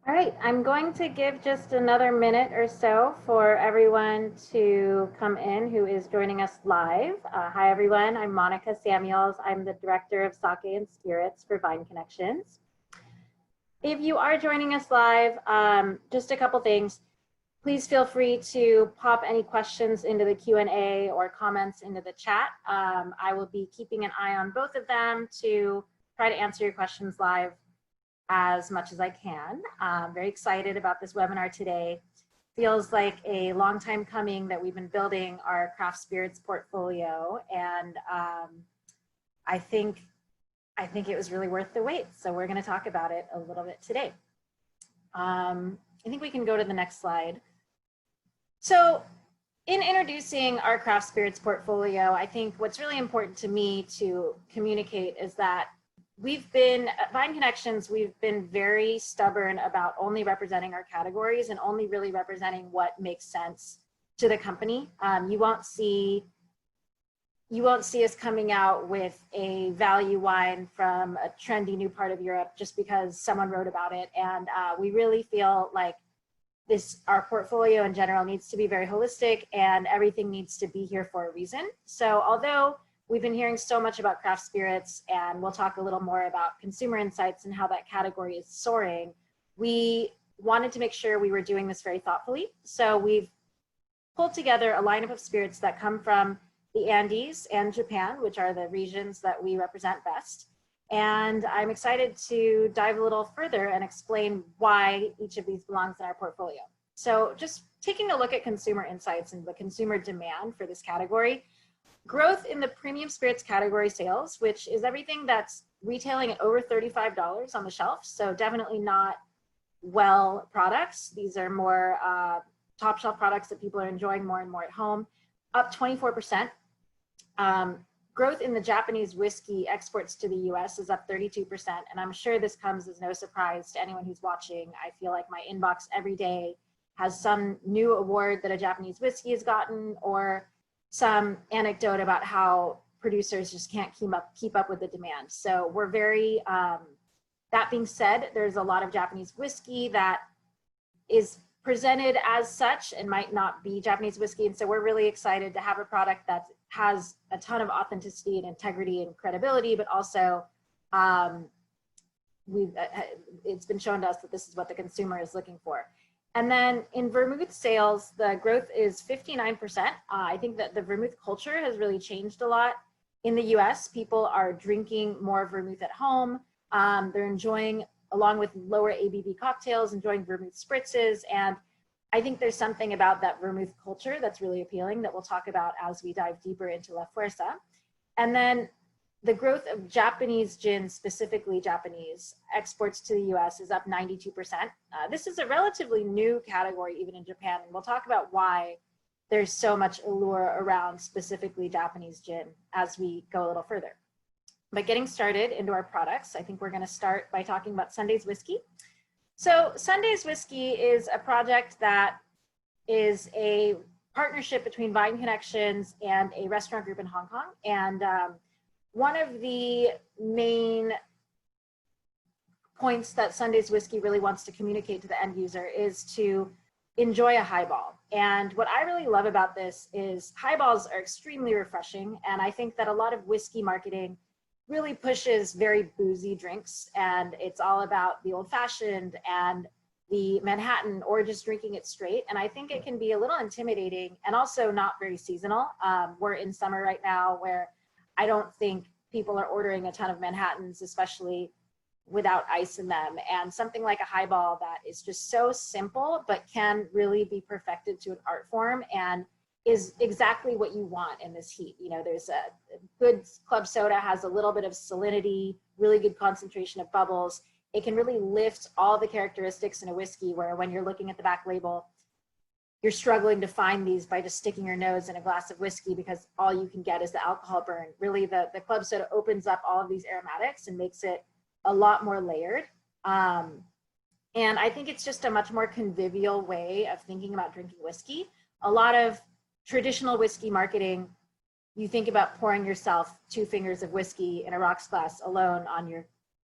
All right, I'm going to give just another minute or so for everyone to come in who is joining us live. Hi, everyone. I'm Monica Samuels. I'm the Director of Sake and Spirits for Vine Connections. If you are joining us live, just a couple things. Please feel free to pop any questions into the Q&A or comments into the chat. I will be keeping an eye on both of them to try to answer your questions live as much as I can. I'm very excited about this webinar today. Feels like a long time coming that we've been building our craft spirits portfolio, and I think it was really worth the wait. So we're going to talk about it a little bit today. I think we can go to the next slide. So in introducing our craft spirits portfolio, I think what's really important to me to communicate is that at Vine Connections, we've been very stubborn about only representing our categories and only really representing what makes sense to the company. You won't see us coming out with a value wine from a trendy new part of Europe just because someone wrote about it. And we really feel like our portfolio in general needs to be very holistic, and everything needs to be here for a reason. So although we've been hearing so much about craft spirits, and we'll talk a little more about consumer insights and how that category is soaring, we wanted to make sure we were doing this very thoughtfully. So we've pulled together a lineup of spirits that come from the Andes and Japan, which are the regions that we represent best. And I'm excited to dive a little further and explain why each of these belongs in our portfolio. So just taking a look at consumer insights and the consumer demand for this category, growth in the premium spirits category sales, which is everything that's retailing at over $35 on the shelf. So definitely not well products. These are more top shelf products that people are enjoying more and more at home, up 24%. Growth in the Japanese whiskey exports to the US is up 32%. And I'm sure this comes as no surprise to anyone who's watching. I feel like my inbox every day has some new award that a Japanese whiskey has gotten, or some anecdote about how producers just can't keep up with the demand. So we're very, that being said, there's a lot of Japanese whiskey that is presented as such and might not be Japanese whiskey. And so we're really excited to have a product that has a ton of authenticity and integrity and credibility, but also it's been shown to us that this is what the consumer is looking for. And then in vermouth sales, the growth is 59%. I think that the vermouth culture has really changed a lot. In the US, people are drinking more vermouth at home. They're enjoying, along with lower ABV cocktails, enjoying vermouth spritzes. And I think there's something about that vermouth culture that's really appealing that we'll talk about as we dive deeper into La Fuerza. And then the growth of Japanese gin, specifically Japanese, exports to the US is up 92%. This is a relatively new category, even in Japan. And we'll talk about why there's so much allure around specifically Japanese gin as we go a little further. But getting started into our products, I think we're going to start by talking about Sunday's Whiskey. So Sunday's Whiskey is a project that is a partnership between Vine Connections and a restaurant group in Hong Kong. And one of the main points that Sunday's Whiskey really wants to communicate to the end user is to enjoy a highball. And what I really love about this is highballs are extremely refreshing. And I think that a lot of whiskey marketing really pushes very boozy drinks, and it's all about the old fashioned and the Manhattan, or just drinking it straight. And I think it can be a little intimidating and also not very seasonal. We're in summer right now, where I don't think people are ordering a ton of Manhattans, especially without ice in them. And something like a highball that is just so simple, but can really be perfected to an art form and is exactly what you want in this heat. You know, there's a good club soda has a little bit of salinity, really good concentration of bubbles. It can really lift all the characteristics in a whiskey, where when you're looking at the back label, you're struggling to find these by just sticking your nose in a glass of whiskey, because all you can get is the alcohol burn. Really, the club soda opens up all of these aromatics and makes it a lot more layered. And I think it's just a much more convivial way of thinking about drinking whiskey. A lot of traditional whiskey marketing, you think about pouring yourself 2 fingers of whiskey in a rocks glass alone on your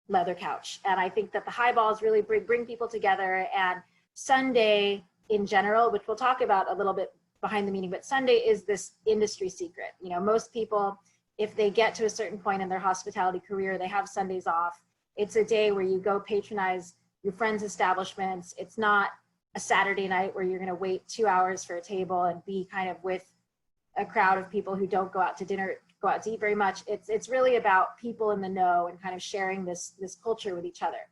leather couch. And I think that the highballs really bring people together, and Sunday in general, which we'll talk about a little bit behind the meeting, but Sunday is this industry secret. You know, most people, if they get to a certain point in their hospitality career, they have Sundays off. It's a day where you go patronize your friends' establishments. It's not a Saturday night where you're going to wait 2 hours for a table and be kind of with a crowd of people who don't go out to dinner, go out to eat very much. It's really about people in the know and kind of sharing this culture with each other.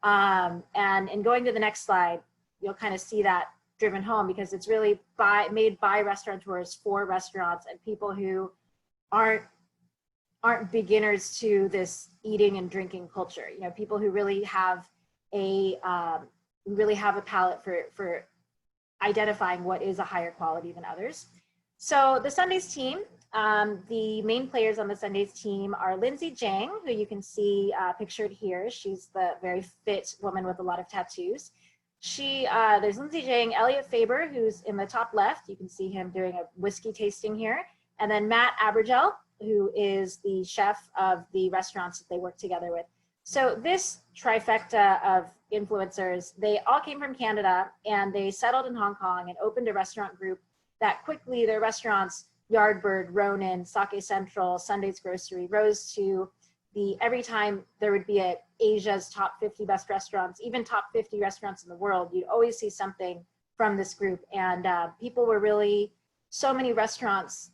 And in going to the next slide, you'll kind of see that driven home, because it's really made by restaurateurs for restaurants and people who aren't beginners to this eating and drinking culture. You know, people who really have a palate for identifying what is a higher quality than others. So the Sundays team, the main players on the Sundays team are Lindsay Jang, who you can see pictured here. She's the very fit woman with a lot of tattoos. There's Lindsay Jang, Elliot Faber, who's in the top left. You can see him doing a whiskey tasting here. And then Matt Abergel, who is the chef of the restaurants that they work together with. So this trifecta of influencers, they all came from Canada, and they settled in Hong Kong and opened a restaurant group that quickly their restaurants, Yardbird, Ronin, Sake Central, Sunday's Grocery, rose to every time there would be Asia's top 50 best restaurants, even top 50 restaurants in the world, you'd always see something from this group. And people were really, so many restaurants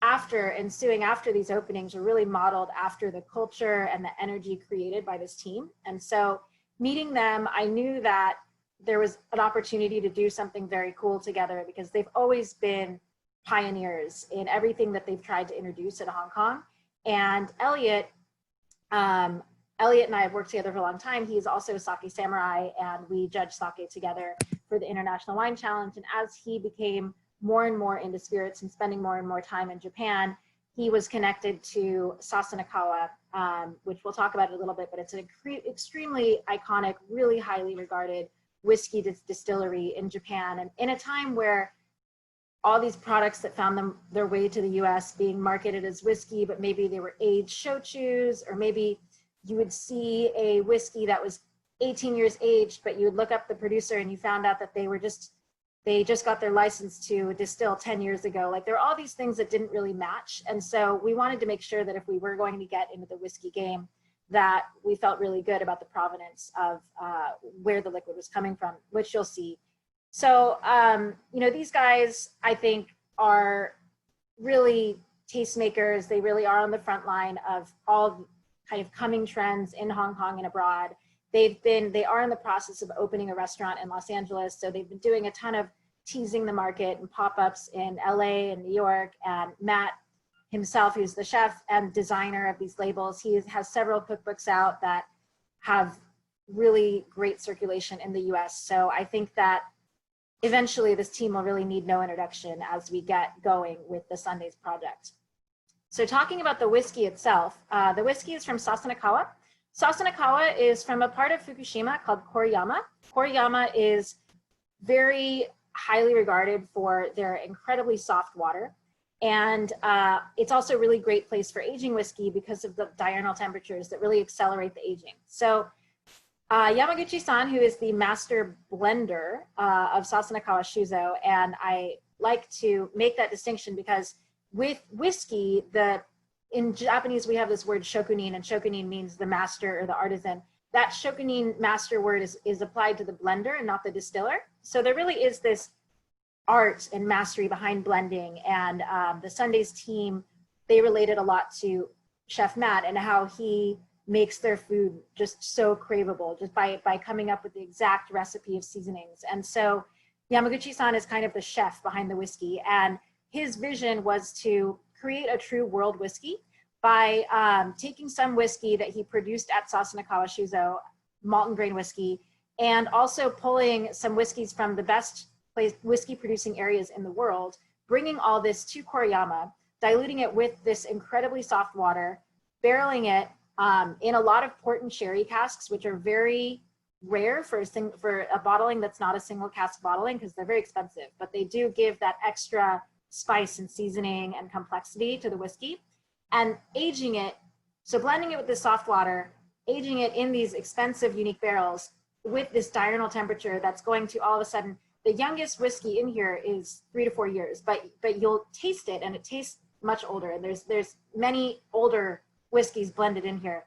ensuing after these openings were really modeled after the culture and the energy created by this team. And so meeting them, I knew that there was an opportunity to do something very cool together, because they've always been pioneers in everything that they've tried to introduce in Hong Kong. And Elliot and I have worked together for a long time. He's also a sake samurai, and we judged sake together for the International Wine Challenge. And as he became more and more into spirits and spending more and more time in Japan, he was connected to Sasanakawa, which we'll talk about in a little bit, but it's an extremely iconic, really highly regarded whiskey distillery in Japan. And in a time where all these products that found their way to the US being marketed as whiskey, but maybe they were aged shochus, or maybe you would see a whiskey that was 18 years aged, but you would look up the producer and you found out that they just got their license to distill 10 years ago. Like, there are all these things that didn't really match. And so we wanted to make sure that if we were going to get into the whiskey game, that we felt really good about the provenance of where the liquid was coming from, which you'll see. So, you know, these guys, I think, are really tastemakers. They really are on the front line of all kind of coming trends in Hong Kong and abroad. They are in the process of opening a restaurant in Los Angeles. So they've been doing a ton of teasing the market and pop-ups in LA and New York. And Matt himself, who's the chef and designer of these labels, he has several cookbooks out that have really great circulation in the US. So I think that eventually this team will really need no introduction as we get going with the Sundays project. So talking about the whiskey itself, the whiskey is from Sasanakawa. Sasanakawa is from a part of Fukushima called Koriyama. Koriyama is very highly regarded for their incredibly soft water. And it's also a really great place for aging whiskey because of the diurnal temperatures that really accelerate the aging. So Yamaguchi-san, who is the master blender of Sasanakawa Shuzo, and I like to make that distinction because with whiskey, in Japanese, we have this word shokunin, and shokunin means the master or the artisan. That shokunin master word is applied to the blender and not the distiller. So there really is this art and mastery behind blending. And the Sundays team, they related a lot to Chef Matt and how he makes their food just so craveable just by coming up with the exact recipe of seasonings. And so Yamaguchi-san is kind of the chef behind the whiskey. And his vision was to create a true world whiskey by taking some whiskey that he produced at Sasanakawa Shuzo, malt and grain whiskey, and also pulling some whiskeys from the best whiskey producing areas in the world, bringing all this to Koriyama, diluting it with this incredibly soft water, barreling it in a lot of port and sherry casks, which are very rare for a bottling that's not a single cask bottling because they're very expensive, but they do give that extra spice and seasoning and complexity to the whiskey. And aging it, so blending it with the soft water, aging it in these expensive, unique barrels with this diurnal temperature that's going to all of a sudden, the youngest whiskey in here is 3 to 4 years, but you'll taste it and it tastes much older. And there's many older whiskeys blended in here.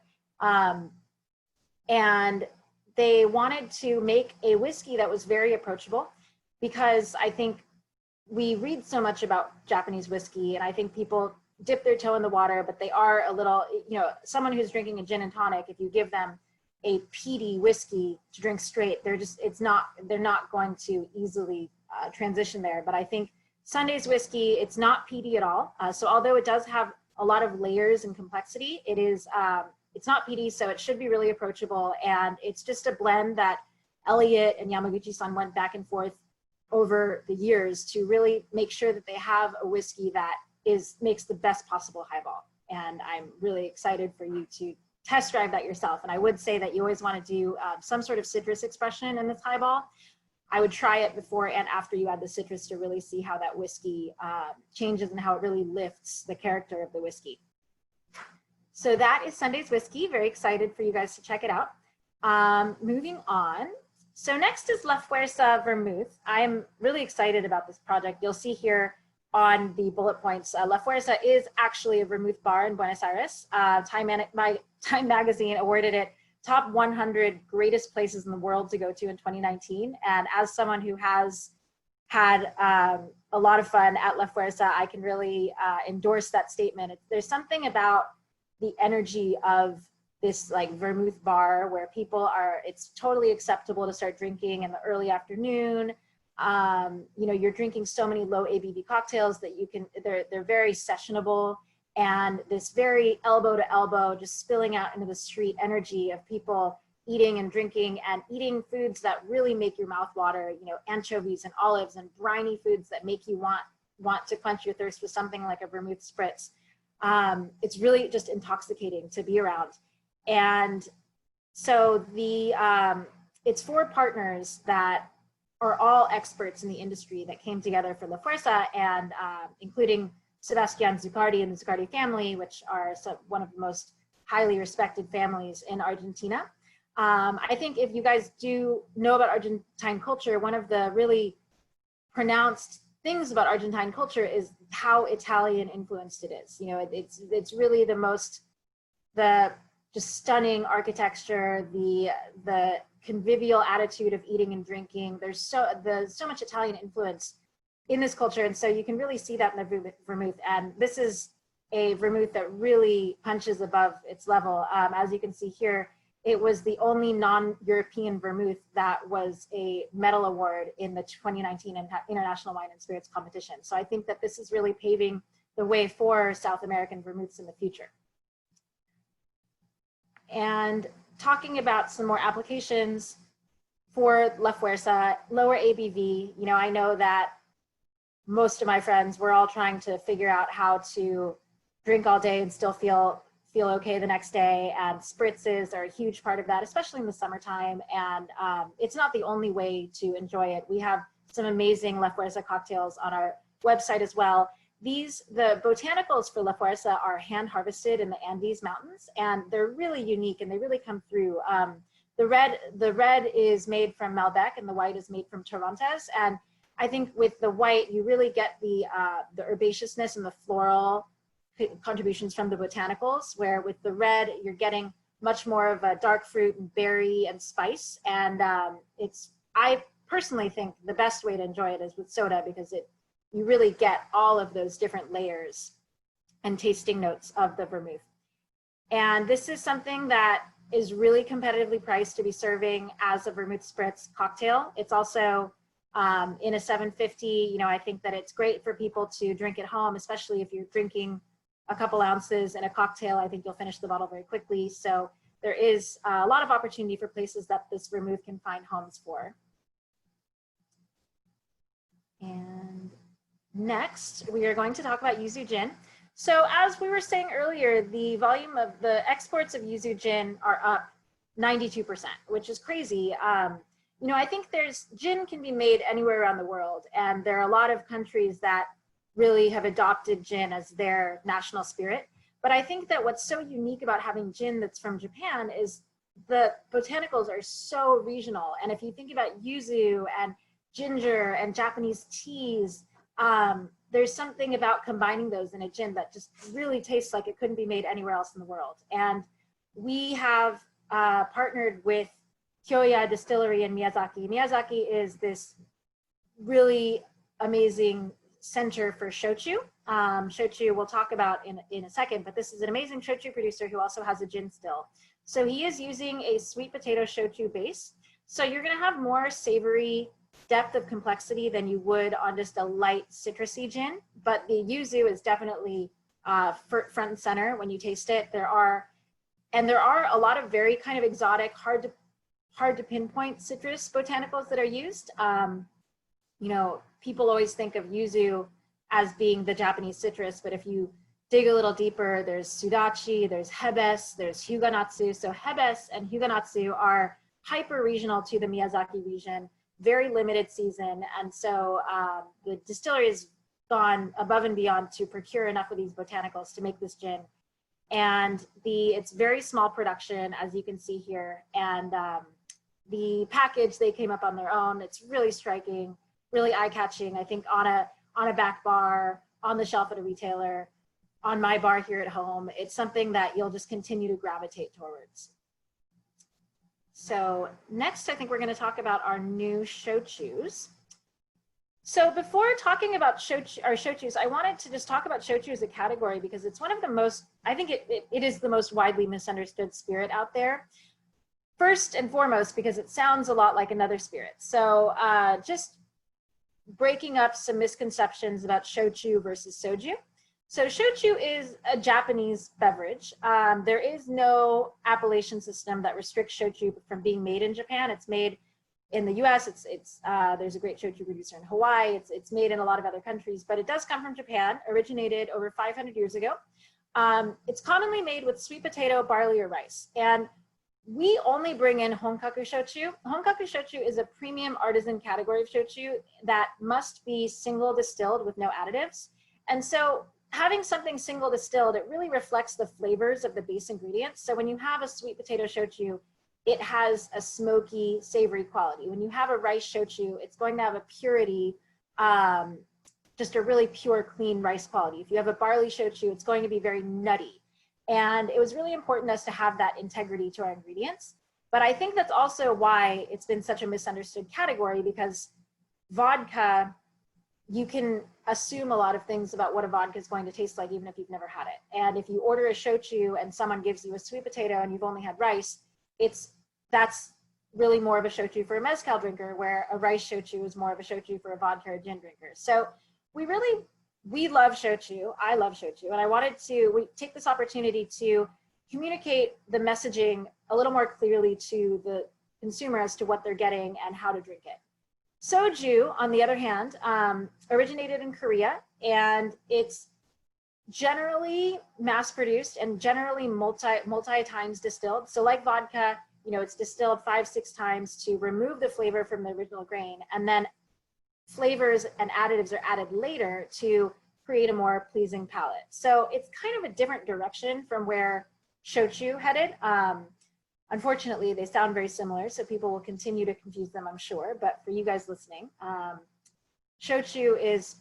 And they wanted to make a whiskey that was very approachable, because I think we read so much about Japanese whiskey, and I think people dip their toe in the water, but they are a little, someone who's drinking a gin and tonic, if you give them a peaty whiskey to drink straight, they're not going to easily transition there. But I think Sunday's whiskey, it's not peaty at all. So although it does have a lot of layers and complexity, it's not peaty, so it should be really approachable. And it's just a blend that Elliot and Yamaguchi-san went back and forth over the years to really make sure that they have a whiskey that makes the best possible highball. And I'm really excited for you to test drive that yourself. And I would say that you always want to do some sort of citrus expression in this highball. I would try it before and after you add the citrus to really see how that whiskey changes and how it really lifts the character of the whiskey. So that is Sunday's whiskey. Very excited for you guys to check it out. Moving on. So next is La Fuerza Vermouth. I'm really excited about this project. You'll see here on the bullet points, La Fuerza is actually a vermouth bar in Buenos Aires. Time magazine awarded it top 100 greatest places in the world to go to in 2019. And as someone who has had a lot of fun at La Fuerza, I can really endorse that statement. There's something about the energy of this like vermouth bar where it's totally acceptable to start drinking in the early afternoon. You're drinking so many low ABV cocktails that they're very sessionable, and this very elbow to elbow, just spilling out into the street energy of people eating and drinking and eating foods that really make your mouth water, anchovies and olives and briny foods that make you want to quench your thirst with something like a vermouth spritz. It's really just intoxicating to be around. And so it's 4 partners that are all experts in the industry that came together for La Fuerza, and including Sebastian Zucardi and the Zucardi family, which are one of the most highly respected families in Argentina. I think if you guys do know about Argentine culture, one of the really pronounced things about Argentine culture is how Italian influenced it is. It's really the just stunning architecture, the convivial attitude of eating and drinking. There's so much Italian influence in this culture, and so you can really see that in the vermouth. And this is a vermouth that really punches above its level. As you can see here, it was the only non-European vermouth that was a medal award in the 2019 International Wine and Spirits Competition. So I think that this is really paving the way for South American vermouths in the future. And talking about some more applications for La Fuerza, lower ABV, I know that most of my friends, we're all trying to figure out how to drink all day and still feel okay the next day, and spritzes are a huge part of that, especially in the summertime. And it's not the only way to enjoy it. We have some amazing La Fuerza cocktails on our website as well. The botanicals for La Fuerza are hand harvested in the Andes Mountains, and they're really unique and they really come through. The red is made from Malbec and the white is made from Torrontés. And I think with the white, you really get the herbaceousness and the floral contributions from the botanicals, where with the red, you're getting much more of a dark fruit and berry and spice. And I personally think the best way to enjoy it is with soda, because you really get all of those different layers and tasting notes of the vermouth. And this is something that is really competitively priced to be serving as a vermouth spritz cocktail. It's also in a 750, I think that it's great for people to drink at home, especially if you're drinking a couple ounces in a cocktail. I think you'll finish the bottle very quickly. So there is a lot of opportunity for places that this vermouth can find homes for. And next, we are going to talk about yuzu gin. So as we were saying earlier, the volume of the exports of yuzu gin are up 92%, which is crazy. I think gin can be made anywhere around the world, and there are a lot of countries that really have adopted gin as their national spirit. But I think that what's so unique about having gin that's from Japan is the botanicals are so regional. And if you think about yuzu and ginger and Japanese teas, there's something about combining those in a gin that just really tastes like it couldn't be made anywhere else in the world. And we have partnered with Kyoya Distillery in Miyazaki. Miyazaki is this really amazing center for shochu. Shochu we'll talk about in a second, but this is an amazing shochu producer who also has a gin still. So he is using a sweet potato shochu base. So you're gonna have more savory depth of complexity than you would on just a light citrusy gin, but the yuzu is definitely front and center when you taste it. There are a lot of very kind of exotic, hard to pinpoint citrus botanicals that are used. You know, people always think of yuzu as being the Japanese citrus, but if you dig a little deeper, there's sudachi, there's hebes, there's hyuganatsu. So hebes and hyuganatsu are hyper regional to the Miyazaki region, very limited season. And so the distillery has gone above and beyond to procure enough of these botanicals to make this gin. And it's very small production, as you can see here. And the package, they came up on their own. It's really striking, really eye-catching. I think on a back bar, on the shelf at a retailer, on my bar here at home, it's something that you'll just continue to gravitate towards. So next, I think we're going to talk about our new shochus. So before talking about shochus, I wanted to just talk about shochu as a category because it's one of the most, I think it is the most widely misunderstood spirit out there. First and foremost, because it sounds a lot like another spirit. So just breaking up some misconceptions about shochu versus soju. So shochu is a Japanese beverage. There is no appellation system that restricts shochu from being made in Japan. It's made in the US, there's a great shochu producer in Hawaii. It's made in a lot of other countries, but it does come from Japan, originated over 500 years ago. It's commonly made with sweet potato, barley, or rice. And we only bring in honkaku shochu. Honkaku shochu is a premium artisan category of shochu that must be single distilled with no additives. And so having something single distilled, it really reflects the flavors of the base ingredients. So when you have a sweet potato shochu, it has a smoky, savory quality. When you have a rice shochu, it's going to have a purity, just a really pure, clean rice quality. If you have a barley shochu, it's going to be very nutty. And it was really important to us to have that integrity to our ingredients. But I think that's also why it's been such a misunderstood category, because vodka, you can assume a lot of things about what a vodka is going to taste like, even if you've never had it. And if you order a shochu and someone gives you a sweet potato and you've only had rice, that's really more of a shochu for a mezcal drinker, where a rice shochu is more of a shochu for a vodka or gin drinker. So we love shochu. I love shochu. And I wanted to take this opportunity to communicate the messaging a little more clearly to the consumer as to what they're getting and how to drink it. Soju, on the other hand, originated in Korea, and it's generally mass-produced and generally multi times distilled. So like vodka, you know, it's distilled 5-6 times to remove the flavor from the original grain, and then flavors and additives are added later to create a more pleasing palate. So it's kind of a different direction from where shochu headed. Unfortunately, they sound very similar, so people will continue to confuse them, I'm sure. But for you guys listening, shochu is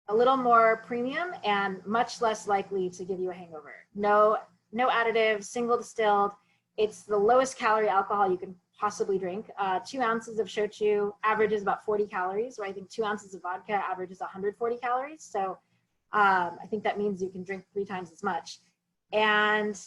a little more premium and much less likely to give you a hangover. No additives, single distilled. It's the lowest calorie alcohol you can possibly drink. 2 ounces of shochu averages about 40 calories, where I think 2 ounces of vodka averages 140 calories. So I think that means you can drink 3 times as much. And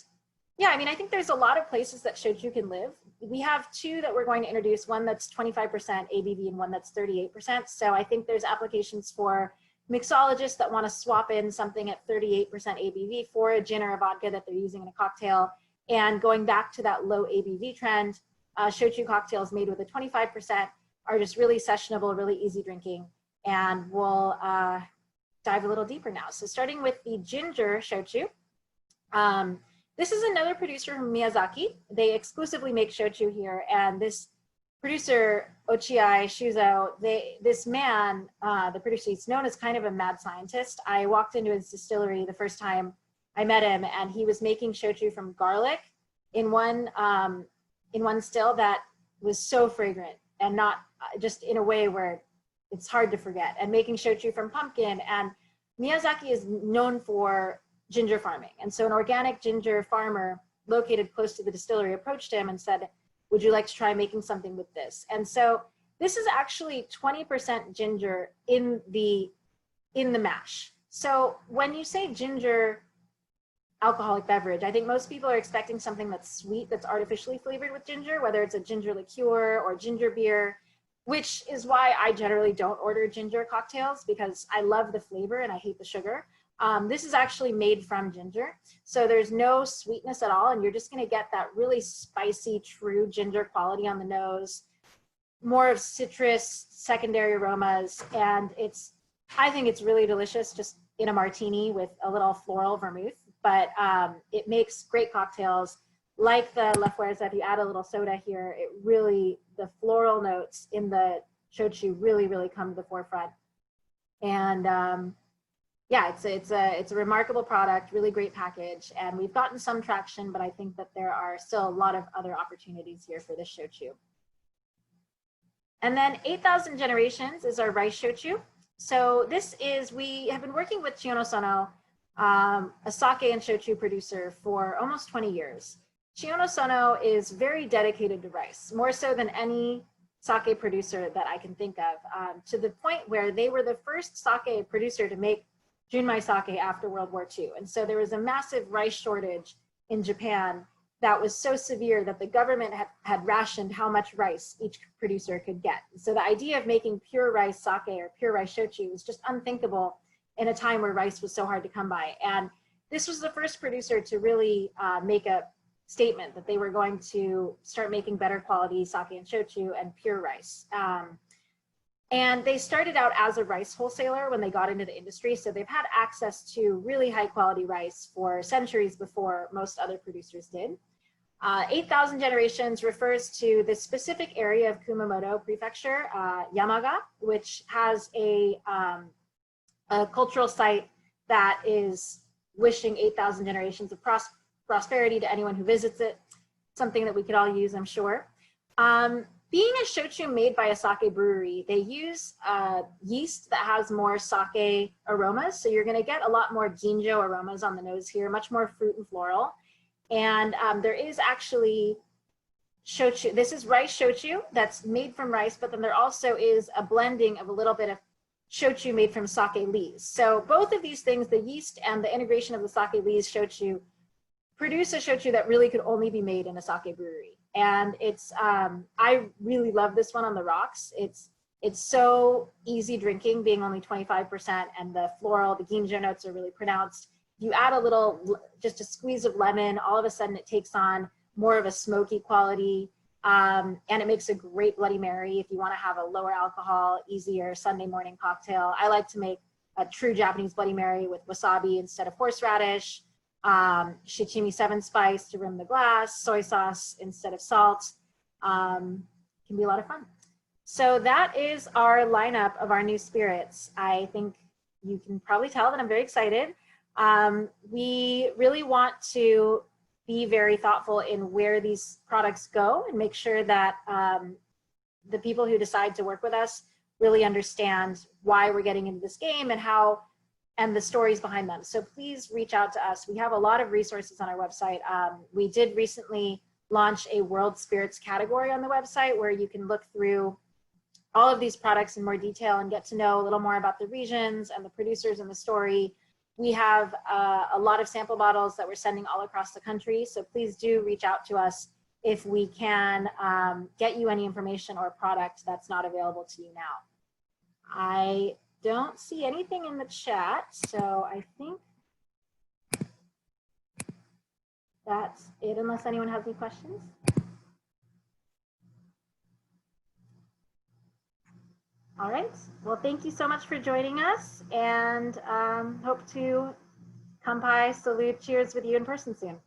yeah, I mean, I think there's a lot of places that shochu can live. We have 2 that we're going to introduce, one that's 25% ABV and one that's 38%. So I think there's applications for mixologists that want to swap in something at 38% ABV for a gin or a vodka that they're using in a cocktail. And going back to that low ABV trend, shochu cocktails made with a 25% are just really sessionable, really easy drinking. And we'll dive a little deeper now. So starting with the ginger shochu. This is another producer from Miyazaki. They exclusively make shochu here. And this producer, Ochiai Shuzo, this man, the producer, he's known as kind of a mad scientist. I walked into his distillery the first time I met him, and he was making shochu from garlic in one still that was so fragrant, and not just in a way where it's hard to forget, and making shochu from pumpkin. And Miyazaki is known for ginger farming. And so an organic ginger farmer located close to the distillery approached him and said, would you like to try making something with this? And so this is actually 20% ginger in the mash. So when you say ginger alcoholic beverage, I think most people are expecting something that's sweet, that's artificially flavored with ginger, whether it's a ginger liqueur or ginger beer, which is why I generally don't order ginger cocktails, because I love the flavor and I hate the sugar. This is actually made from ginger, so there's no sweetness at all, and you're just going to get that really spicy, true ginger quality on the nose, more of citrus, secondary aromas, and I think it's really delicious just in a martini with a little floral vermouth, but it makes great cocktails. Like the La Fuerza, if you add a little soda here, it really, the floral notes in the shochu really, really come to the forefront. And yeah, it's a remarkable product, really great package, and we've gotten some traction, but I think that there are still a lot of other opportunities here for this shochu. And then 8,000 Generations is our rice shochu. So this is, we have been working with Chiyono Sono, a sake and shochu producer, for almost 20 years. Chiyono Sono is very dedicated to rice, more so than any sake producer that I can think of, to the point where they were the first sake producer to make junmai sake after World War II. And so there was a massive rice shortage in Japan that was so severe that the government had rationed how much rice each producer could get. So the idea of making pure rice sake or pure rice shochu was just unthinkable in a time where rice was so hard to come by. And this was the first producer to really make a statement that they were going to start making better quality sake and shochu and pure rice. And they started out as a rice wholesaler when they got into the industry. So they've had access to really high quality rice for centuries before most other producers did. 8,000 Generations refers to the specific area of Kumamoto Prefecture, Yamaga, which has a cultural site that is wishing 8,000 generations of prosperity to anyone who visits it. Something that we could all use, I'm sure. Being a shochu made by a sake brewery, they use yeast that has more sake aromas. So you're going to get a lot more ginjo aromas on the nose here, much more fruit and floral. And there is actually shochu. This is rice shochu that's made from rice, but then there also is a blending of a little bit of shochu made from sake lees. So both of these things, the yeast and the integration of the sake lees shochu, produce a shochu that really could only be made in a sake brewery. And it's, I really love this one on the rocks. It's so easy drinking, being only 25%, and the floral, the ginjo notes are really pronounced. You add a little, just a squeeze of lemon, all of a sudden it takes on more of a smoky quality, and it makes a great Bloody Mary if you want to have a lower alcohol, easier Sunday morning cocktail. I like to make a true Japanese Bloody Mary with wasabi instead of horseradish, shichimi 7 spice to rim the glass, soy sauce instead of salt. Can be a lot of fun. So that is our lineup of our new spirits. I think you can probably tell that I'm very excited. We really want to be very thoughtful in where these products go and make sure that the people who decide to work with us really understand why we're getting into this game and how, and the stories behind them. So please reach out to us. We have a lot of resources on our website. We did recently launch a World Spirits category on the website where you can look through all of these products in more detail and get to know a little more about the regions and the producers and the story. We have a lot of sample bottles that we're sending all across the country. So please do reach out to us if we can get you any information or product that's not available to you now. I don't see anything in the chat, so I think that's it, unless anyone has any questions. All right, well, thank you so much for joining us, and hope to kanpai, salute, cheers with you in person soon.